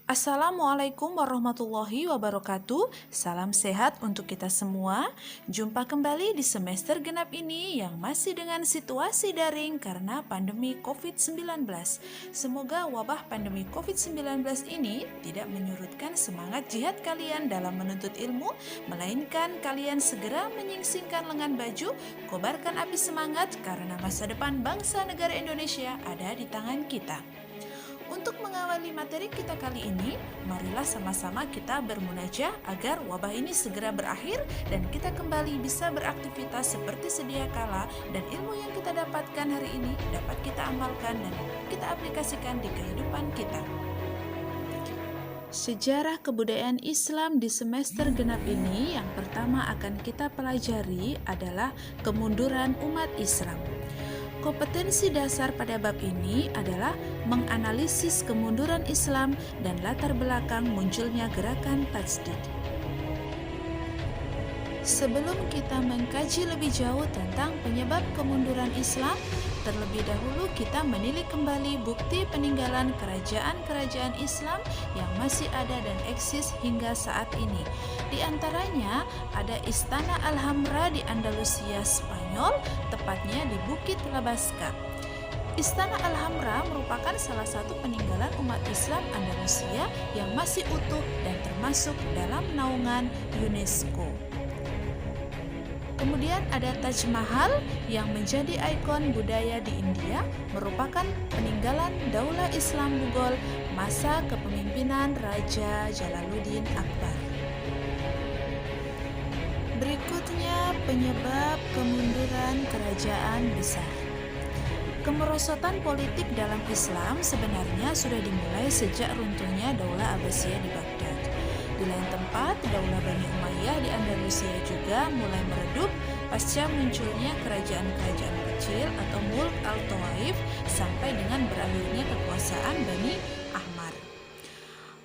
Assalamualaikum warahmatullahi wabarakatuh. Salam sehat untuk kita semua. Jumpa kembali di semester genap ini yang masih dengan situasi daring karena pandemi COVID-19. Semoga wabah pandemi COVID-19 ini tidak menyurutkan semangat jihad kalian dalam menuntut ilmu, melainkan kalian segera menyingsingkan lengan baju, kobarkan api semangat karena masa depan bangsa negara Indonesia ada di tangan kita. Untuk mengawali materi kita kali ini, marilah sama-sama kita bermunajah agar wabah ini segera berakhir dan kita kembali bisa beraktivitas seperti sedia kala dan ilmu yang kita dapatkan hari ini dapat kita amalkan dan kita aplikasikan di kehidupan kita. Sejarah kebudayaan Islam di semester genap ini yang pertama akan kita pelajari adalah kemunduran umat Islam. Kompetensi dasar pada bab ini adalah menganalisis kemunduran Islam dan latar belakang munculnya gerakan tajdid. Sebelum kita mengkaji lebih jauh tentang penyebab kemunduran Islam, terlebih dahulu kita menilik kembali bukti peninggalan kerajaan-kerajaan Islam yang masih ada dan eksis hingga saat ini. Di antaranya ada Istana Alhambra di Andalusia, Spanyol, tepatnya di Bukit Labasca. Istana Alhambra merupakan salah satu peninggalan umat Islam Andalusia yang masih utuh dan termasuk dalam naungan UNESCO. Kemudian ada Taj Mahal yang menjadi ikon budaya di India, merupakan peninggalan Daulah Islam Mughal masa kepemimpinan Raja Jalaluddin Akbar. Berikutnya penyebab kemunduran kerajaan besar. Kemerosotan politik dalam Islam sebenarnya sudah dimulai sejak runtuhnya Daulah Abbasiyah di Baghdad. Di lain tempat, Daulah Bani Umayyah di Andalusia juga mulai meredup pasca munculnya kerajaan-kerajaan kecil atau Mulk al-Tawaif sampai dengan berakhirnya kekuasaan Bani Ahmar.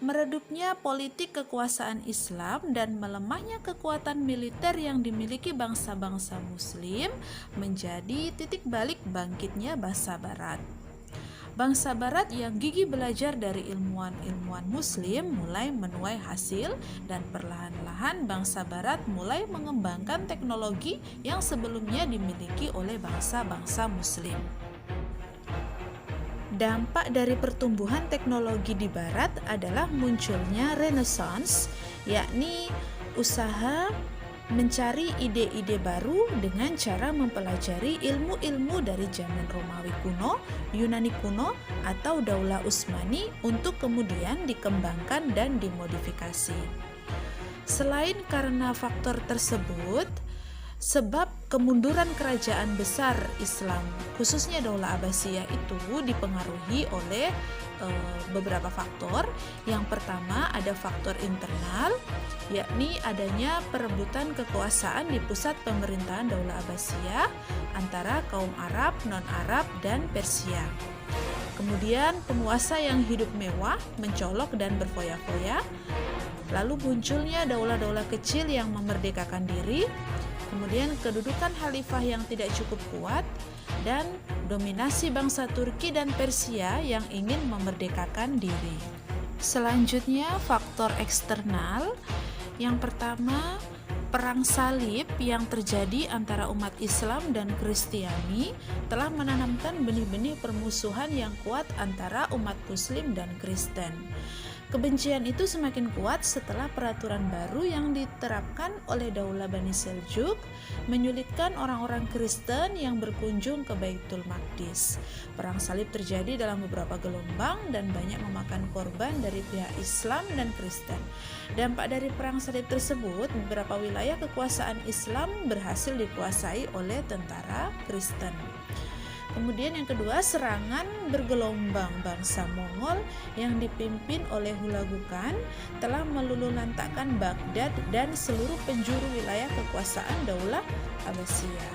Meredupnya politik kekuasaan Islam dan melemahnya kekuatan militer yang dimiliki bangsa-bangsa Muslim menjadi titik balik bangkitnya bangsa Barat. Bangsa Barat yang gigih belajar dari ilmuwan-ilmuwan Muslim mulai menuai hasil dan perlahan-lahan bangsa Barat mulai mengembangkan teknologi yang sebelumnya dimiliki oleh bangsa-bangsa Muslim. Dampak dari pertumbuhan teknologi di Barat adalah munculnya Renaissance, yakni usaha mencari ide-ide baru dengan cara mempelajari ilmu-ilmu dari zaman Romawi kuno, Yunani kuno, atau Daulah Utsmani untuk kemudian dikembangkan dan dimodifikasi. Selain karena faktor tersebut, sebab kemunduran kerajaan besar Islam, khususnya Daulah Abbasiyah itu dipengaruhi oleh beberapa faktor. Yang pertama ada faktor internal, yakni adanya perebutan kekuasaan di pusat pemerintahan Daulah Abbasiyah antara kaum Arab, non-Arab, dan Persia. Kemudian penguasa yang hidup mewah, mencolok dan berfoya-foya. Lalu munculnya daulah-daulah kecil yang memerdekakan diri. Kemudian kedudukan khalifah yang tidak cukup kuat dan dominasi bangsa Turki dan Persia yang ingin memerdekakan diri. Selanjutnya faktor eksternal. Yang pertama, perang salib yang terjadi antara umat Islam dan Kristiani telah menanamkan benih-benih permusuhan yang kuat antara umat Muslim dan Kristen. Kebencian itu semakin kuat setelah peraturan baru yang diterapkan oleh Daulah Bani Seljuk menyulitkan orang-orang Kristen yang berkunjung ke Baitul Maqdis. Perang salib terjadi dalam beberapa gelombang dan banyak memakan korban dari pihak Islam dan Kristen. Dampak dari perang salib tersebut, beberapa wilayah kekuasaan Islam berhasil dikuasai oleh tentara Kristen. Kemudian yang kedua, serangan bergelombang bangsa Mongol yang dipimpin oleh Hulagu Khan telah meluluhlantakkan Baghdad dan seluruh penjuru wilayah kekuasaan Daulah Abbasiyah.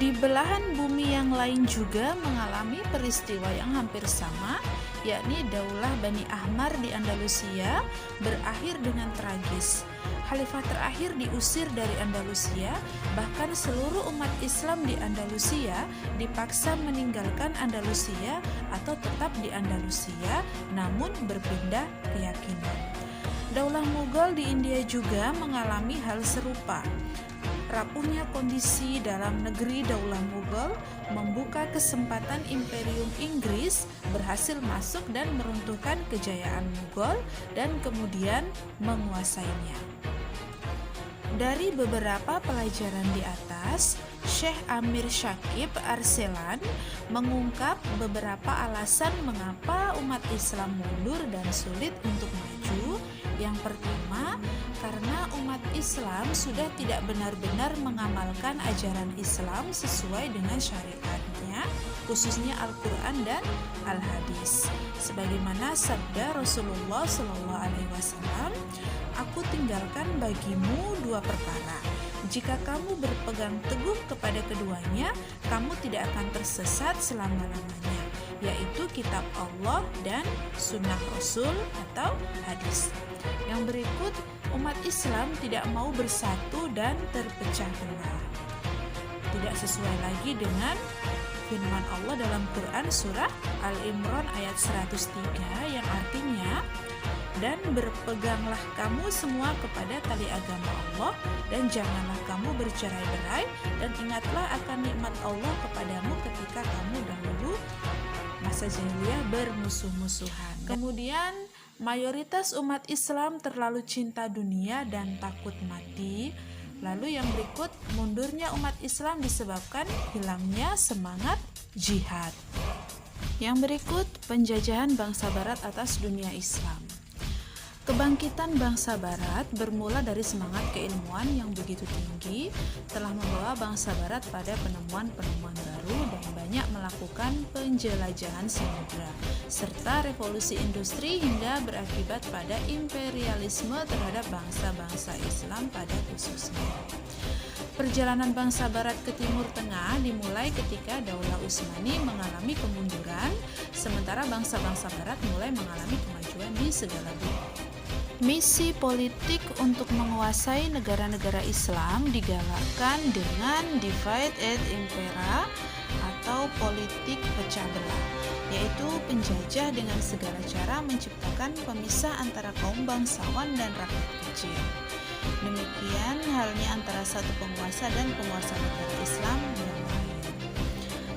Di belahan bumi yang lain juga mengalami peristiwa yang hampir sama, yakni Daulah Bani Ahmar di Andalusia berakhir dengan tragis. Khalifah terakhir diusir dari Andalusia, bahkan seluruh umat Islam di Andalusia dipaksa meninggalkan Andalusia atau tetap di Andalusia namun berpindah keyakinan. Daulah Mughal di India juga mengalami hal serupa. Rapuhnya kondisi dalam negeri Daulah Mughal membuka kesempatan Imperium Inggris berhasil masuk dan meruntuhkan kejayaan Mughal dan kemudian menguasainya. Dari beberapa pelajaran di atas, Syekh Amir Syakib Arselan mengungkap beberapa alasan mengapa umat Islam mundur dan sulit untuk maju. Yang pertama, karena umat Islam sudah tidak benar-benar mengamalkan ajaran Islam sesuai dengan syariatnya, khususnya Al-Quran dan Al-Hadis. Sebagaimana sabda Rasulullah SAW, "Aku tinggalkan bagimu dua perkara. Jika kamu berpegang teguh kepada keduanya, kamu tidak akan tersesat selama-lamanya, yaitu kitab Allah dan sunnah Rasul atau hadis." Yang berikut, umat Islam tidak mau bersatu dan terpecah belah. Tidak sesuai lagi dengan firman Allah dalam Quran surah Al-Imran ayat 103 yang artinya, "Dan berpeganglah kamu semua kepada tali agama Allah dan janganlah kamu bercerai-berai dan ingatlah akan nikmat Allah kepadamu ketika kamu dahulu masa jahiliyah bermusuh-musuhan." Kemudian mayoritas umat Islam terlalu cinta dunia dan takut mati. Lalu yang berikut, mundurnya umat Islam disebabkan hilangnya semangat jihad. Yang berikut, penjajahan bangsa barat atas dunia Islam. Kebangkitan bangsa barat bermula dari semangat keilmuan yang begitu tinggi, telah membawa bangsa barat pada penemuan-penemuan baru dan banyak melakukan penjelajahan samudra, serta revolusi industri hingga berakibat pada imperialisme terhadap bangsa-bangsa Islam pada khususnya. Perjalanan bangsa barat ke Timur Tengah dimulai ketika Daulah Utsmani mengalami kemunduran, sementara bangsa-bangsa barat mulai mengalami kemajuan di segala bidang. Misi politik untuk menguasai negara-negara Islam digalakkan dengan divide et impera atau politik pecah belah, yaitu penjajah dengan segala cara menciptakan pemisah antara kaum bangsawan dan rakyat kecil. Demikian halnya antara satu penguasa dan penguasa negara Islam yang lain.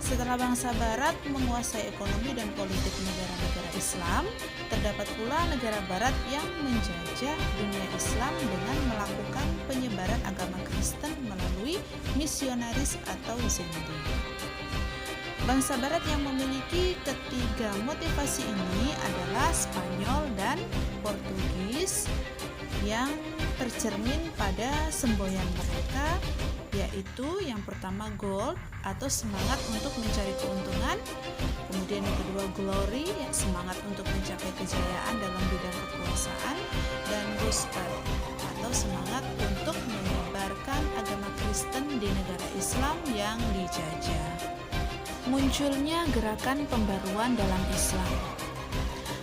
Setelah bangsa barat menguasai ekonomi dan politik negara-negara Islam, terdapat pula negara barat yang menjajah dunia Islam dengan melakukan penyebaran agama Kristen melalui misionaris atau Zindi. Bangsa barat yang memiliki ketiga motivasi ini adalah Spanyol dan Portugis, yang tercermin pada semboyan mereka, yaitu yang pertama gold atau semangat untuk mencari keuntungan, kemudian yang kedua glory, semangat untuk mencapai kejayaan dalam bidang kekuasaan, dan Gustav atau semangat untuk menyebarkan agama Kristen di negara Islam yang dijajah. Munculnya gerakan pembaruan dalam Islam.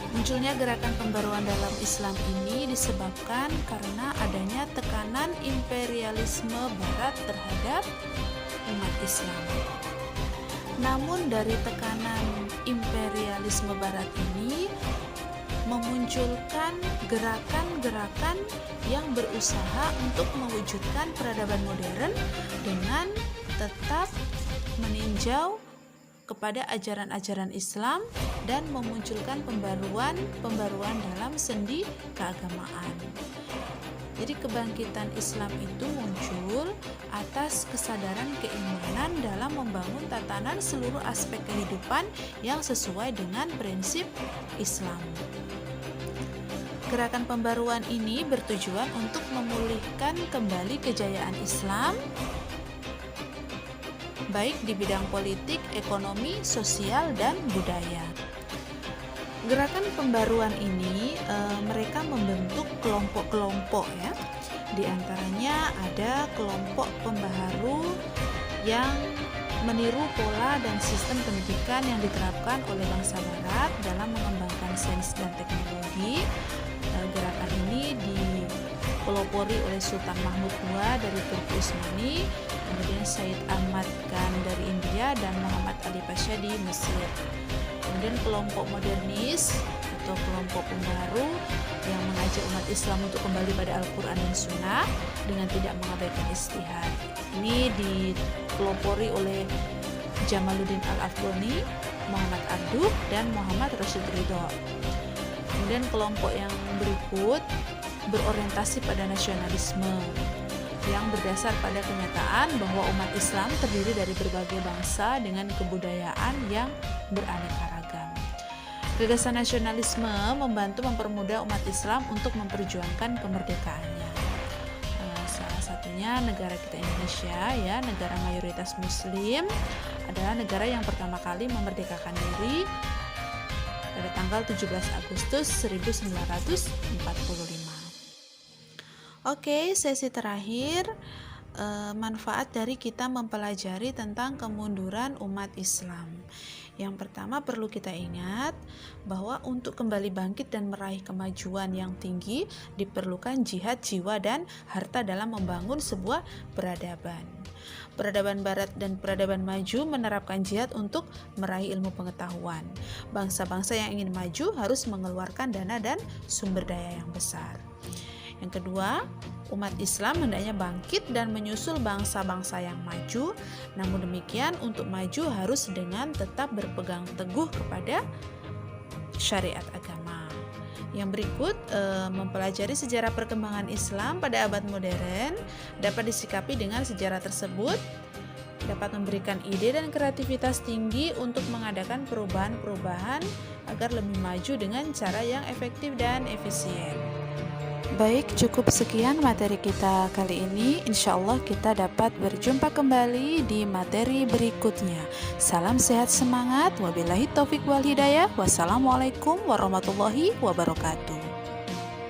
Munculnya gerakan pembaruan dalam Islam ini disebabkan karena adanya tekanan imperialisme Barat terhadap umat Islam. Namun dari tekanan imperialisme Barat ini memunculkan gerakan-gerakan yang berusaha untuk mewujudkan peradaban modern dengan tetap meninjau kepada ajaran-ajaran Islam dan memunculkan pembaruan dalam sendi keagamaan. Jadi kebangkitan Islam itu muncul atas kesadaran keimanan dalam membangun tatanan seluruh aspek kehidupan yang sesuai dengan prinsip Islam. Gerakan pembaruan ini bertujuan untuk memulihkan kembali kejayaan Islam baik di bidang politik, ekonomi, sosial, dan budaya. Gerakan pembaruan ini mereka membentuk kelompok-kelompok ya. Di antaranya ada kelompok pembaharu yang meniru pola dan sistem pendidikan yang diterapkan oleh bangsa Barat dalam mengembangkan sains dan teknologi. Gerakan ini dipelopori oleh Sultan Mahmud II dari Turki Utsmani, kemudian Said Ahmad Khan dari India, dan Muhammad Ali Pasha di Mesir. Kemudian kelompok modernis atau kelompok pembaru yang mengajak umat Islam untuk kembali pada Al-Quran dan Sunnah dengan tidak mengabaikan ijtihad. Ini dipelopori oleh Jamaluddin Al-Afghani, Muhammad Abduh, dan Muhammad Rashid Ridho. Kemudian kelompok yang berikut berorientasi pada nasionalisme yang berdasar pada kenyataan bahwa umat Islam terdiri dari berbagai bangsa dengan kebudayaan yang beraneka ragam. Gagasan nasionalisme membantu mempermudah umat Islam untuk memperjuangkan kemerdekaannya. Salah satunya negara kita Indonesia, ya, negara mayoritas Muslim, adalah negara yang pertama kali memerdekakan diri pada tanggal 17 Agustus 1945. Oke, sesi terakhir, manfaat dari kita mempelajari tentang kemunduran umat Islam. Yang pertama, perlu kita ingat bahwa untuk kembali bangkit dan meraih kemajuan yang tinggi diperlukan jihad jiwa dan harta dalam membangun sebuah peradaban. Peradaban barat dan peradaban maju menerapkan jihad untuk meraih ilmu pengetahuan. Bangsa-bangsa yang ingin maju harus mengeluarkan dana dan sumber daya yang besar. Yang kedua, umat Islam hendaknya bangkit dan menyusul bangsa-bangsa yang maju. Namun demikian, untuk maju harus dengan tetap berpegang teguh kepada syariat agama. Yang berikut, mempelajari sejarah perkembangan Islam pada abad modern dapat disikapi dengan sejarah tersebut dapat memberikan ide dan kreativitas tinggi untuk mengadakan perubahan-perubahan agar lebih maju dengan cara yang efektif dan efisien. Baik, cukup sekian materi kita kali ini. Insya Allah kita dapat berjumpa kembali di materi berikutnya. Salam sehat semangat. Wabillahi taufik wal hidayah. Wassalamualaikum warahmatullahi wabarakatuh.